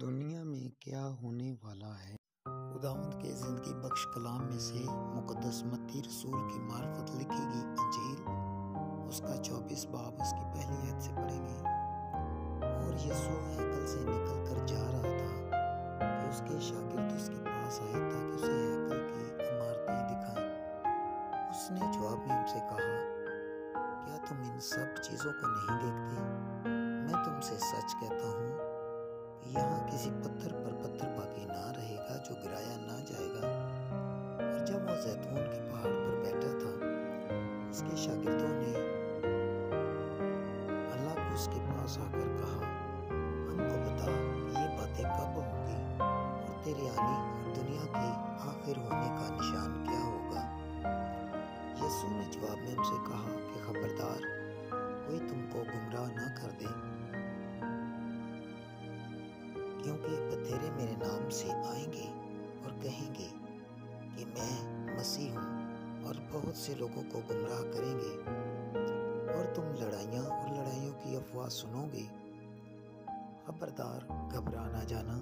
دنیا میں کیا ہونے والا ہے؟ خداوند کے زندگی بخش کلام میں سے مقدس متی رسول کی معرفت لکھی گئی انجیل اس کا 24 باب اس کی پہلی آیت سے پڑھیں گے۔ اور یسوع ہیکل سے نکل کر جا رہا تھا کہ اس کے شاگرد اس کے پاس آئے تاکہ اسے ہیکل کی عمارتیں دکھائیں۔ اس نے جواب میں ان سے کہا، کیا تم ان سب چیزوں کو نہیں دیکھتے؟ میں تم سے سچ کہتا ہوں کہ یہاں کسی پتھر پر پتھر باقی نہ رہے گا جو گرایا نہ جائے گا۔ اور جب وہ زیتون کے پہاڑ پر بیٹھا تھا، اس کے شاگردوں نے اللہ کو اس کے پاس آ کر کہا، ہم کو بتا کہ یہ باتیں کب ہوں گی اور تیرے آنے اور دنیا کے آخر ہونے کا نشان کیا ہوگا؟ یسوع نے جواب میں ان سے کہا کہ خبردار کوئی تم کو گمراہ نہ کر دے، کیونکہ بتھیرے میرے نام سے آئیں گے اور کہیں گے کہ میں مسیح ہوں، اور بہت سے لوگوں کو گمراہ کریں گے، اور تم لڑائیاں اور لڑائیوں کی افواہ سنو گے۔ خبردار گھبرا نہ جانا،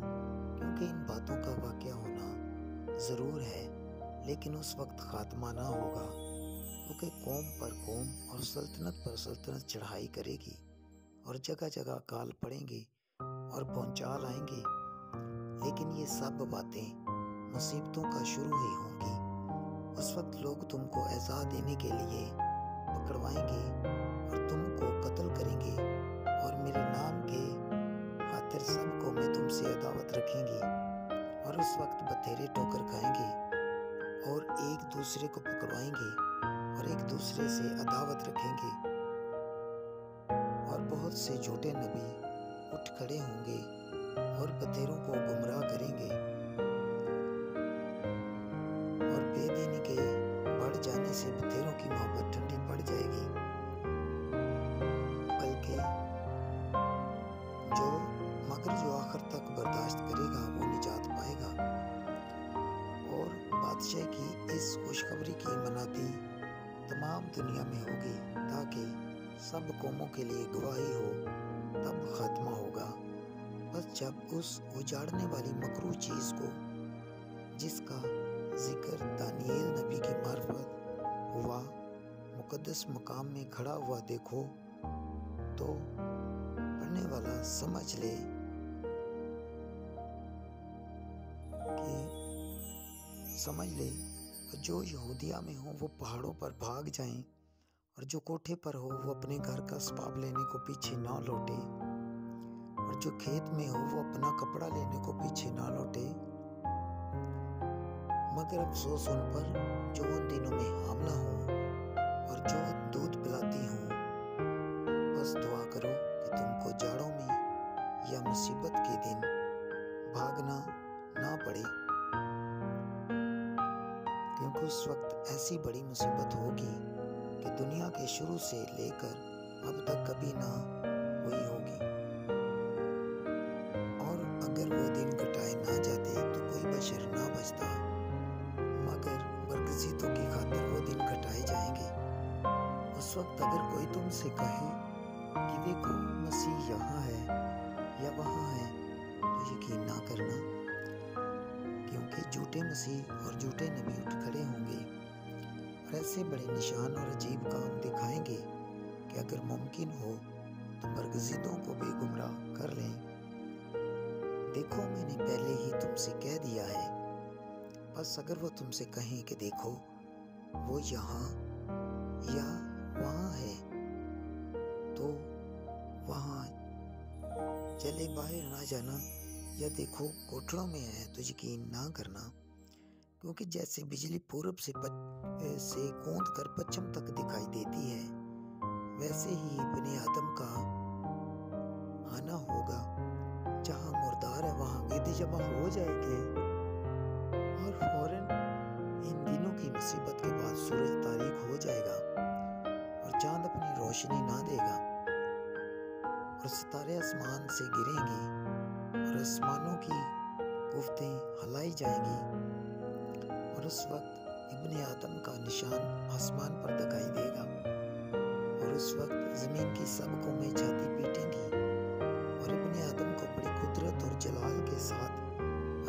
کیونکہ ان باتوں کا واقعہ ہونا ضرور ہے، لیکن اس وقت خاتمہ نہ ہوگا، کیونکہ قوم پر قوم اور سلطنت پر سلطنت چڑھائی کرے گی، اور جگہ جگہ اکال پڑیں گے اور بھونچال آئیں گے۔ لیکن یہ سب باتیں مصیبتوں کا شروع ہی ہوں گی۔ اس وقت لوگ تم کو ایذا دینے کے لیے پکڑوائیں گے اور تم کو قتل کریں گے، اور میرے نام کے خاطر سب کو میں تم سے عداوت رکھیں گی۔ اور اس وقت بتھیرے ٹھوکر کھائیں گے اور ایک دوسرے کو پکڑوائیں گے اور ایک دوسرے سے عداوت رکھیں گے، اور بہت سے جھوٹے نبی اٹھ کھڑے ہوں گے اور بتھیروں کو گمراہ کریں گے، اور بے دینی کے بڑھ جانے سے بتھیروں کی محبت ٹھنڈی پڑ جائے گی، بلکہ جو آخر تک برداشت کرے گا وہ نجات پائے گا۔ اور بادشاہ کی اس خوشخبری کی منادی تمام دنیا میں ہوگی، تاکہ سب قوموں کے لیے گواہی ہو، تب خاتمہ ہوگا۔ بس جب اس اجاڑنے والی مکروہ چیز کو، جس کا ذکر دانییل نبی کی معرفت ہوا، مقدس مقام میں کھڑا ہوا دیکھو، تو پڑھنے والا سمجھ لے جو یہودیہ میں ہو وہ پہاڑوں پر بھاگ جائیں، اور جو کوٹھے پر ہو وہ اپنے گھر کا اسباب لینے کو پیچھے نہ لوٹے، اور جو کھیت میں ہو وہ اپنا کپڑا لینے کو پیچھے نہ لوٹے۔ مگر افسوس ان پر جو ان دنوں میں حاملہ ہوں اور جو دودھ پلاتی ہوں۔ بس دعا کرو کہ تم کو جاڑوں میں یا مصیبت کے دن بھاگنا نہ پڑے، کیونکہ اس وقت ایسی بڑی مصیبت ہوگی کہ دنیا کے شروع سے لے کر اب تک کبھی نہ ہوئی ہوگی۔ اور اگر وہ دن گھٹائے نہ جاتے تو کوئی بشر نہ بچتا، مگر برگزیدوں کی خاطر وہ دن گھٹائے جائیں گے۔ اس وقت اگر کوئی تم سے کہے کہ دیکھو مسیح یہاں ہے یا وہاں ہے، تو یقین نہ کرنا، کیونکہ جھوٹے مسیح اور جھوٹے نبی اٹھ کھڑے ہوں گے اور ایسے بڑے نشان اور عجیب کام دکھائیں گے کہ اگر ممکن ہو تو برگزیدوں کو بھی گمراہ کر لیں۔ دیکھو میں نے پہلے ہی تم سے کہہ دیا ہے۔ بس اگر وہ تم سے کہیں کہ دیکھو وہ یہاں یا وہاں ہے، تو وہاں چلے باہر نہ جانا، یا دیکھو کوٹھڑوں میں ہے تو یقین نہ کرنا، کیونکہ جیسے بجلی پورب سے کوند کر پچھم تک دکھائی دیتی ہے، ویسے ہی ابن آدم کا آنا ہوگا۔ جہاں مردار ہے وہاں گدے جمع ہو جائیں گے، اور فوراً ان دنوں کی مصیبت کے بعد سورج تاریک ہو جائے گا اور چاند اپنی روشنی نہ دے گا، اور ستارے آسمان سے گریں گے اور آسمانوں کی قوتیں ہلائی جائیں گی، اور اس وقت ابن آدم کا نشان آسمان پر دکھائی دے گا، اور اس وقت زمین کی سب قومیں چھاتی پیٹیں گی اور ابن آدم کو بڑی قدرت اور جلال کے